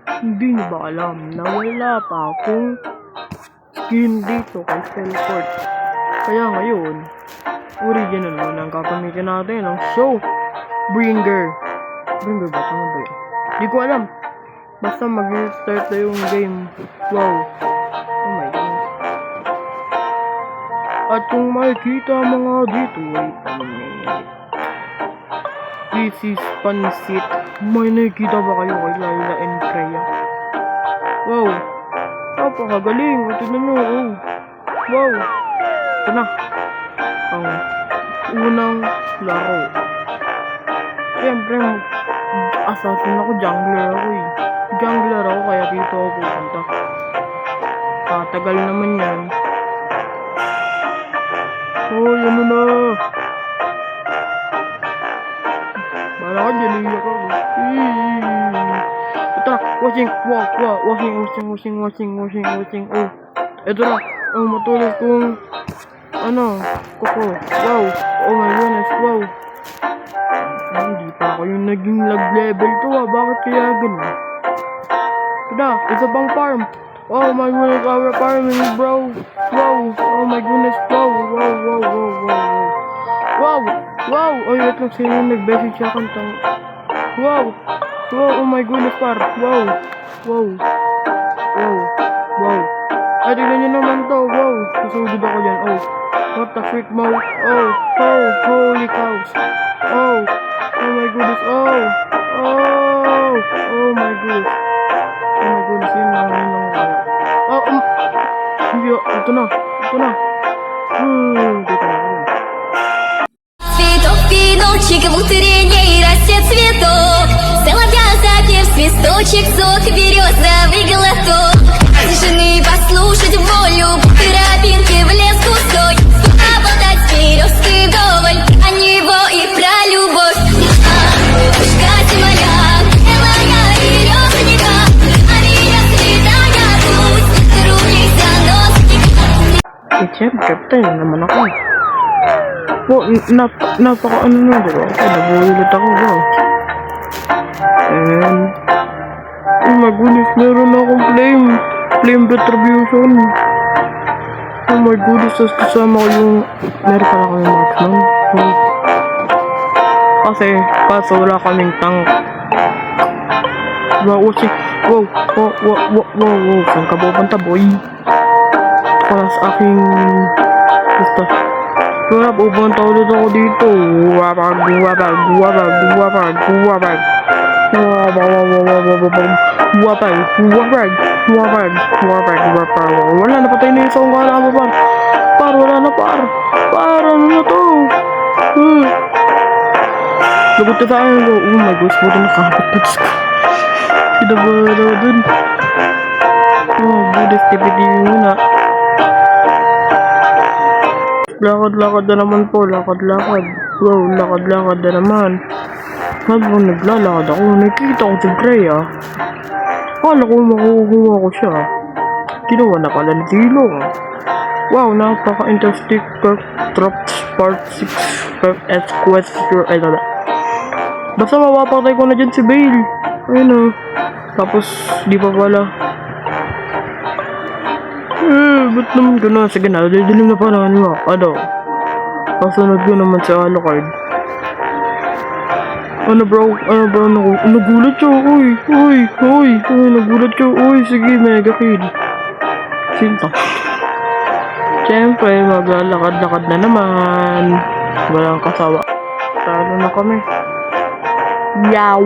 Hindi niyo ba alam na wala pa akong skin dito kay Spellport? Kaya ngayon, original mo nang gagamitin natin ang show Bringer. Bringer ba? Tama ba yun? Di ko alam. Basta mag-start na yung game. Wow. Oh my God. At kung makikita mga dito, wait a minute. This is Pansit. May nakikita ba kayo kay Laila and Freya? Wow. Napakagaling. Tignan nyo. Oh. Wow. Ito na. Ang unang laro. Siyempre, assassin ako. Jungler ako eh. Jungler ako kaya dito ako pupunta. Tagal naman yan. Oh, yan na. Bala ka dyan, iyak ako. Ito, washing. Oh, ito na. Oh, matulog kong kuko. Wow. Oh my goodness, wow. Hindi pa ako yung naging lag level to Bakit kaya ganun? Ito na, isa pang farm. Oh my goodness, our farming bro. Wow. Oh my goodness, wow. Oh, wait lang, sino yung nag-message sa kantang? Wow. Oh my goodness, par. Wow. Ay, tignan nyo naman to. Wow. Susugod ako dyan. Oh. What the freak, mo? Oh. Holy cows. Oh my goodness. Oh my goodness. Yun lang kaya. Ito na. Dito na. Цветочек в утренней росе цветок, соловья запев, свисточек, сок, березовый глоток. Тишины послушать волю, тропинки в лес густой, поболтать с березкой вдоволь, о него и про любовь. Пускать моя, белая березника, а меня святая путь, трудись оно. Siyempre, tayo naman ako. Oh, napaka na, diba? Nabuhilit ako, wow. And, oh my goodness, meron akong flame retribution. Oh my goodness, tas kasama ko yung, meron pala ko yung marksman. Kaso wala kaming tank. Wow, saan ka pupunta, boy? Para sa aking, basta, kaya pupunta ulit ako dito. Wala na, patay na yung isang kala mo, par. Wala na, par. Ano na to? Lagot ka sa akin. Oh my gosh, buto nakakapit na ko. Kinabala dun. Oh, Buddhist TPD muna. Lakad na naman po, lakad. Wow, lakad na naman. Habang naglalakad ako, nakikita ko si Freya. Akala ko makukuha ko siya. Ginawa na pala ni Tilong. Wow, napaka-interesting Drops Part 6 S Quest Your Idol. Basta mapapatay ko na dyan si Bale. Ayun o. Tapos, di pa pala. Ba't naman gano'n? Sige na, dilim na pala mo. Kasunod ko naman sa Alucard. Ano bro? Nagulat siya. Uy, nagulat siya. Uy, sige, mega kill. Sinta. Siyempre, maglalakad-lakad na naman. Walang kasawa. Talo na kami. Yaw!